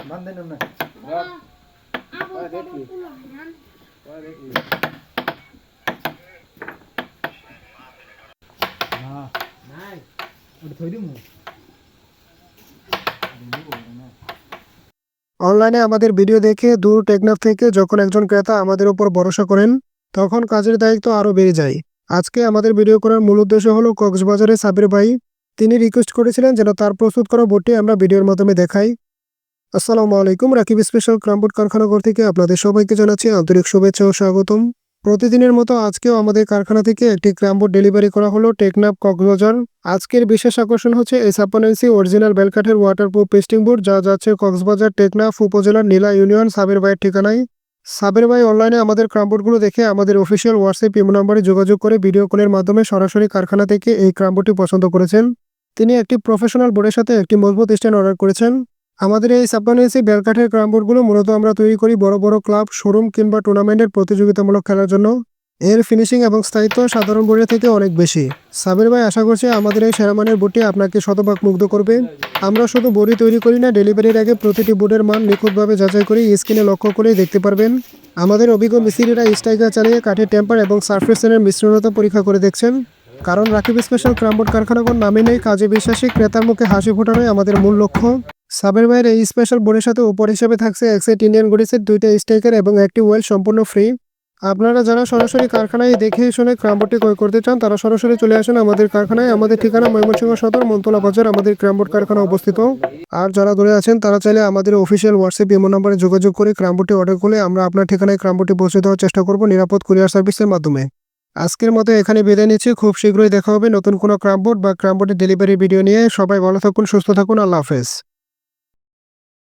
বান্ধেন না দেখি দেখি নাই ওটা থই দিমু অনলাইনে আমাদের ভিডিও দেখে দূর টেকনাফ থেকে যখন একজন ক্রেতা আমাদের উপর ভরসা করেন তখন কাজের দায়িত্ব আরও বেড়ে যায়। আজকে আমাদের ভিডিও করার মূল উদ্দেশ্য হলো কক্সবাজারে সাবির ভাই তিনি রিকোয়েস্ট করেছিলেন যেন তার প্রস্তুত করা বোটটি আমরা ভিডিওর মাধ্যমে দেখাই। আসসালামু আলাইকুম, রাকিব স্পেশাল ক্রামবোট কারখানাঘর থেকে আপনাদের সবাইকে জানাচ্ছি আন্তরিক শুভেচ্ছা ও স্বাগতম। প্রতিদিনের মতো আজকেও আমাদের কারখানা থেকে একটি ক্রামবোট ডেলিভারি করা হলো টেকনাফ কক্সবাজার। আজকের বিশেষ আকর্ষণ হচ্ছে এই 56 ইঞ্চি অরিজিনাল বেলকাঠের ওয়াটারপ্রুফ পেস্টিং বোট, যা যাচ্ছে কক্সবাজার টেকনাফ উপজেলার নীলা ইউনিয়ন সাবির ভাইয়ের ঠিকানায়। সাবির ভাই অনলাইনে আমাদের ক্রামবোটগুলো দেখে আমাদের অফিসিয়াল হোয়াটসঅ্যাপ ইমো নাম্বারে যোগাযোগ করে ভিডিও কলের মাধ্যমে সরাসরি কারখানা থেকে এই ক্রামবোটটি পছন্দ করেছেন। তিনি একটি প্রফেশনাল বোর্ডের সাথে একটি মজবুত স্ট্যান্ড অর্ডার করেছেন। আমাদের এই 56 ইঞ্চি বেলকাঠের ক্রামবোটগুলো মূলত আমরা তৈরি করি বড় বড় ক্লাব, শোরুম কিংবা টুর্নামেন্টের প্রতিযোগিতামূলক খেলার জন্য। এর ফিনিশিং এবং স্থায়িত্ব সাধারণ বোর্ডের থেকে অনেক বেশি। সাবির ভাই আশা করছি আমাদের এই সেরা মানের বোর্ডটি আপনাকে শতভাগ মুগ্ধ করবে। আমরা শুধু বোর্ডই তৈরি করি না, ডেলিভারির আগে প্রতিটি বোর্ডের মান নিখুঁতভাবে যাচাই করে স্ক্রিনে লক্ষ্য করেই দেখতে পারবেন। আমাদের অভিজ্ঞ মিস্ত্রিরা স্ট্রাইকার চালিয়ে কাঠের টেম্পার এবং সারফেসের মিশ্রণতা পরীক্ষা করে দেখছেন। কারণ রাকিব স্পেশাল ক্রামবোট কারখানাঘর নামে নেই কাজে বিশ্বাসী, ক্রেতার মুখে হাসি ফোটানোই আমাদের মূল লক্ষ্য। সাবির ভাইয়ের এই স্পেশাল বোর্ডের সাথে উপর হিসেবে থাকছে এক সেট ইন্ডিয়ান গুডিসের 2টা স্ট্রাইকার এবং একটি ওয়েল সম্পূর্ণ ফ্রি। আপনারা যারা সরাসরি কারখানায় দেখে শুনে ক্রামবোটটি ক্রয় করতে চান তারা সরাসরি চলে আসেন আমাদের কারখানায়। আমাদের ঠিকানা ময়মনসিংহ সদর মনতলা বাজার, আমাদের ক্রামবোট কারখানা অবস্থিত। আর যারা দূরে আছেন তারা চাইলে আমাদের অফিসিয়াল হোয়াটসঅ্যাপ ইমো নাম্বারে যোগাযোগ করে ক্রামবোটটি অর্ডার করলে আমরা আপনার ঠিকানায় ক্রামবোটটি পৌঁছে দেওয়ার চেষ্টা করব নিরাপদ কুরিয়ার সার্ভিসের মাধ্যমে। আজকের মতো এখানে বিদায় নিচ্ছি। খুব শীঘ্রই দেখা হবে নতুন কোনো ক্রামবোট বা ক্রামবোটের ডেলিভারি ভিডিও নিয়ে। সবাই ভালো থাকুন, সুস্থ থাকুন, আল্লাহ হাফেজ।